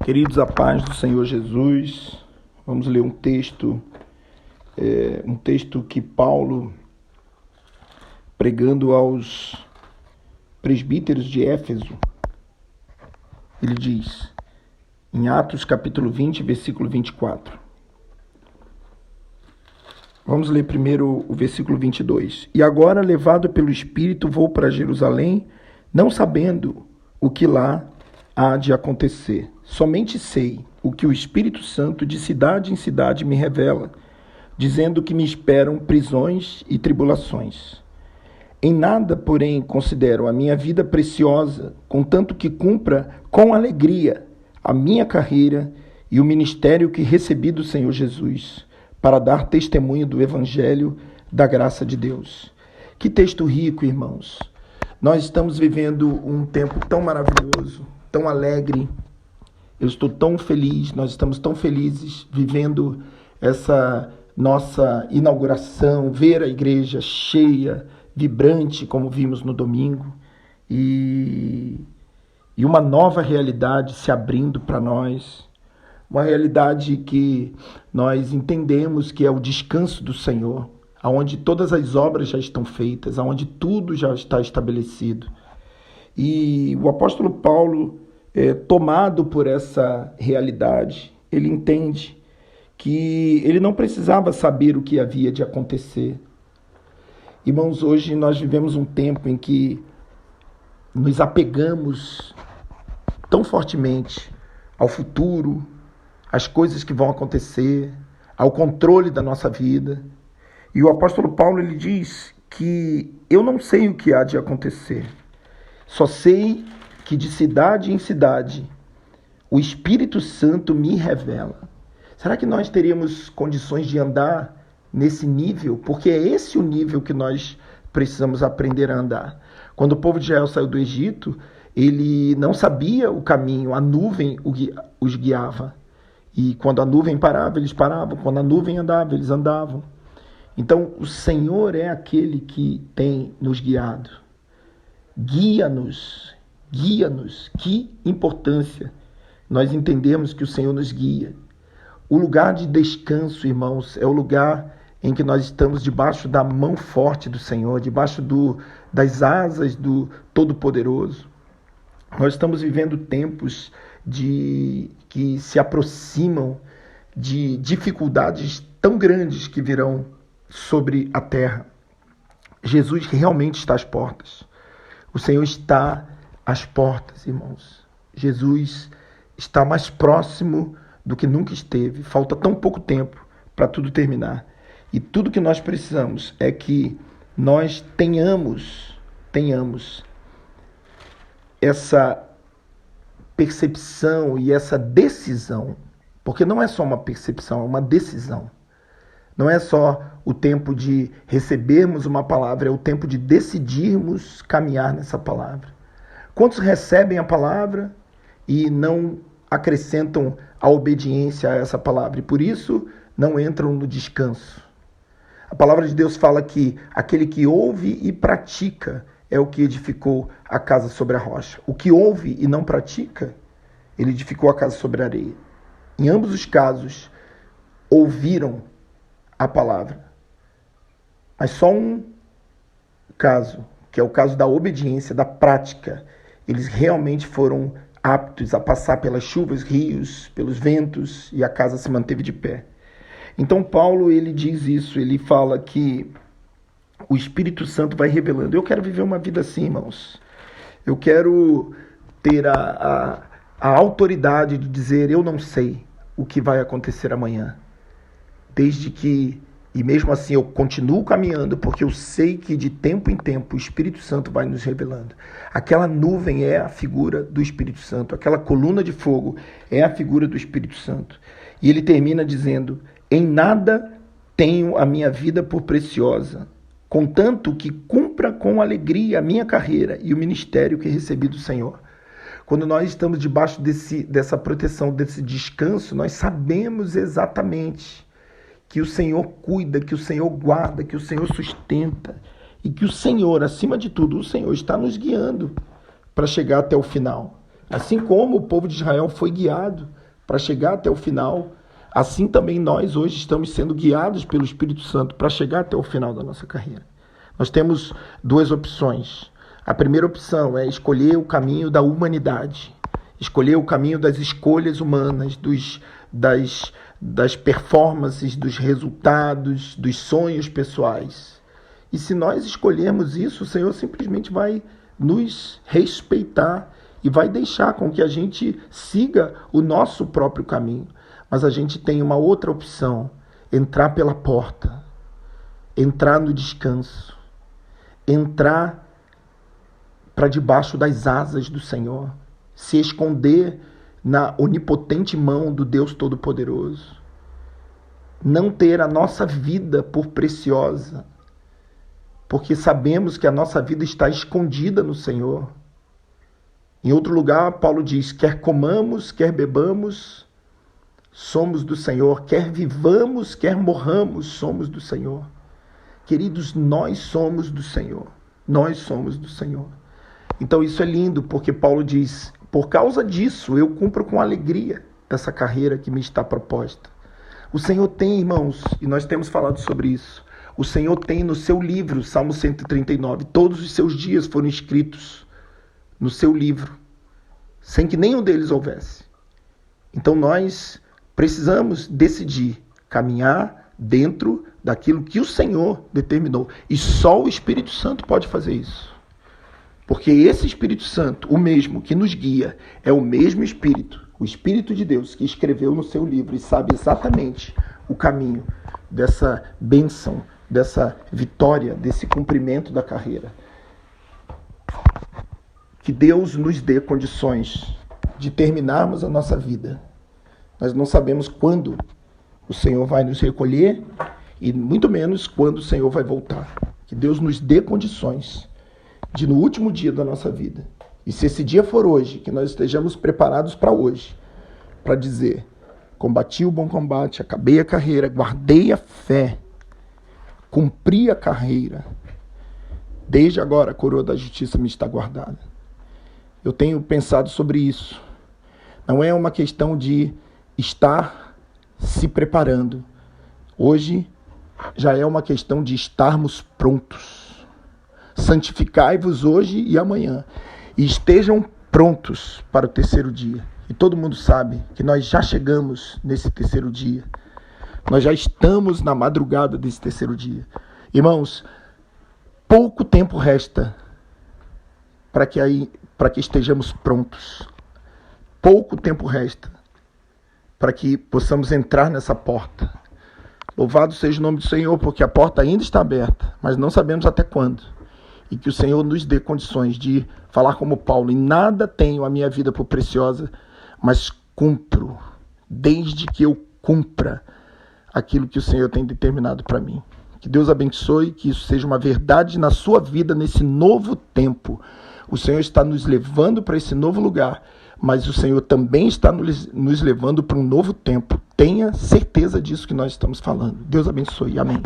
Queridos, a paz do Senhor Jesus. Vamos ler um texto que Paulo, pregando aos presbíteros de Éfeso, ele diz, em Atos capítulo 20, versículo 24. Vamos ler primeiro o versículo 22. E agora, levado pelo Espírito, vou para Jerusalém, não sabendo o que lá há de acontecer. Somente sei o que o Espírito Santo de cidade em cidade me revela, dizendo que me esperam prisões e tribulações. Em nada, porém, considero a minha vida preciosa, contanto que cumpra com alegria a minha carreira e o ministério que recebi do Senhor Jesus, para dar testemunho do Evangelho da graça de Deus. Que texto rico, irmãos! Nós estamos vivendo um tempo tão maravilhoso, tão alegre. Eu estou tão feliz, nós estamos tão felizes vivendo essa nossa inauguração, ver a igreja cheia, vibrante, como vimos no domingo, e uma nova realidade se abrindo para nós, uma realidade que nós entendemos que é o descanso do Senhor, onde todas as obras já estão feitas, onde tudo já está estabelecido. E o apóstolo Paulo, tomado por essa realidade, ele entende que ele não precisava saber o que havia de acontecer. Irmãos, hoje nós vivemos um tempo em que nos apegamos tão fortemente ao futuro, às coisas que vão acontecer, ao controle da nossa vida. E o apóstolo Paulo, ele diz que eu não sei o que há de acontecer, só sei que de cidade em cidade o Espírito Santo me revela. Será que nós teríamos condições de andar nesse nível? Porque é esse o nível que nós precisamos aprender a andar. Quando o povo de Israel saiu do Egito, ele não sabia o caminho, a nuvem os guiava. E quando a nuvem parava, eles paravam. Quando a nuvem andava, eles andavam. Então, o Senhor é aquele que tem nos guiado. Guia-nos. Que importância nós entendemos que o Senhor nos guia. O lugar de descanso, irmãos, é o lugar em que nós estamos debaixo da mão forte do Senhor, debaixo das asas do Todo-Poderoso. Nós estamos vivendo tempos que se aproximam de dificuldades tão grandes que virão sobre a terra. Jesus realmente está às portas. O Senhor está às portas, irmãos. Jesus está mais próximo do que nunca esteve. Falta tão pouco tempo para tudo terminar. E tudo que nós precisamos é que nós tenhamos essa percepção e essa decisão. Porque não é só uma percepção, é uma decisão. Não é só o tempo de recebermos uma palavra, é o tempo de decidirmos caminhar nessa palavra. Quantos recebem a palavra e não acrescentam a obediência a essa palavra? E por isso não entram no descanso. A palavra de Deus fala que aquele que ouve e pratica é o que edificou a casa sobre a rocha. O que ouve e não pratica, ele edificou a casa sobre a areia. Em ambos os casos, ouviram a palavra. Mas só um caso, que é o caso da obediência, da prática, eles realmente foram aptos a passar pelas chuvas, rios, pelos ventos, e a casa se manteve de pé. Então Paulo, ele diz isso, ele fala que o Espírito Santo vai revelando. Eu quero viver uma vida assim, irmãos. Eu quero ter a autoridade de dizer, eu não sei o que vai acontecer amanhã. E mesmo assim eu continuo caminhando, porque eu sei que de tempo em tempo o Espírito Santo vai nos revelando. Aquela nuvem é a figura do Espírito Santo, aquela coluna de fogo é a figura do Espírito Santo. E ele termina dizendo, em nada tenho a minha vida por preciosa, contanto que cumpra com alegria a minha carreira e o ministério que recebi do Senhor. Quando nós estamos debaixo dessa proteção, desse descanso, nós sabemos exatamente que o Senhor cuida, que o Senhor guarda, que o Senhor sustenta e que o Senhor, acima de tudo, o Senhor está nos guiando para chegar até o final. Assim como o povo de Israel foi guiado para chegar até o final, assim também nós hoje estamos sendo guiados pelo Espírito Santo para chegar até o final da nossa carreira. Nós temos duas opções. A primeira opção é escolher o caminho da humanidade, escolher o caminho das escolhas humanas, das performances, dos resultados, dos sonhos pessoais. E se nós escolhermos isso, o Senhor simplesmente vai nos respeitar e vai deixar com que a gente siga o nosso próprio caminho. Mas a gente tem uma outra opção: entrar pela porta, entrar no descanso, entrar para debaixo das asas do Senhor, se esconder na onipotente mão do Deus Todo-Poderoso, não ter a nossa vida por preciosa, porque sabemos que a nossa vida está escondida no Senhor. Em outro lugar, Paulo diz: quer comamos, quer bebamos, somos do Senhor, quer vivamos, quer morramos, somos do Senhor. Queridos, nós somos do Senhor. Nós somos do Senhor. Então isso é lindo, porque Paulo diz: por causa disso eu cumpro com alegria essa carreira que me está proposta. O Senhor tem, irmãos, e nós temos falado sobre isso, o Senhor tem no seu livro, Salmo 139, todos os seus dias foram escritos no seu livro, sem que nenhum deles houvesse. Então nós precisamos decidir caminhar dentro daquilo que o Senhor determinou. E só o Espírito Santo pode fazer isso. Porque esse Espírito Santo, o mesmo que nos guia, é o mesmo Espírito, o Espírito de Deus, que escreveu no seu livro e sabe exatamente o caminho dessa bênção, dessa vitória, desse cumprimento da carreira. Que Deus nos dê condições de terminarmos a nossa vida. Nós não sabemos quando o Senhor vai nos recolher e muito menos quando o Senhor vai voltar. Que Deus nos dê condições de, no último dia da nossa vida, e se esse dia for hoje, que nós estejamos preparados para hoje, para dizer: combati o bom combate, acabei a carreira, guardei a fé, cumpri a carreira, desde agora a coroa da justiça me está guardada. Eu tenho pensado sobre isso. Não é uma questão de estar se preparando. Hoje já é uma questão de estarmos prontos. Santificai-vos hoje e amanhã, e estejam prontos para o terceiro dia. E todo mundo sabe que nós já chegamos nesse terceiro dia. Nós já estamos na madrugada desse terceiro dia. Irmãos, pouco tempo resta para que estejamos prontos. Pouco tempo resta para que possamos entrar nessa porta. Louvado seja o nome do Senhor, porque a porta ainda está aberta, mas não sabemos até quando. E que o Senhor nos dê condições de falar como Paulo: em nada tenho a minha vida por preciosa, mas cumpro, desde que eu cumpra aquilo que o Senhor tem determinado para mim. Que Deus abençoe, que isso seja uma verdade na sua vida nesse novo tempo. O Senhor está nos levando para esse novo lugar, mas o Senhor também está nos levando para um novo tempo. Tenha certeza disso que nós estamos falando. Deus abençoe. Amém.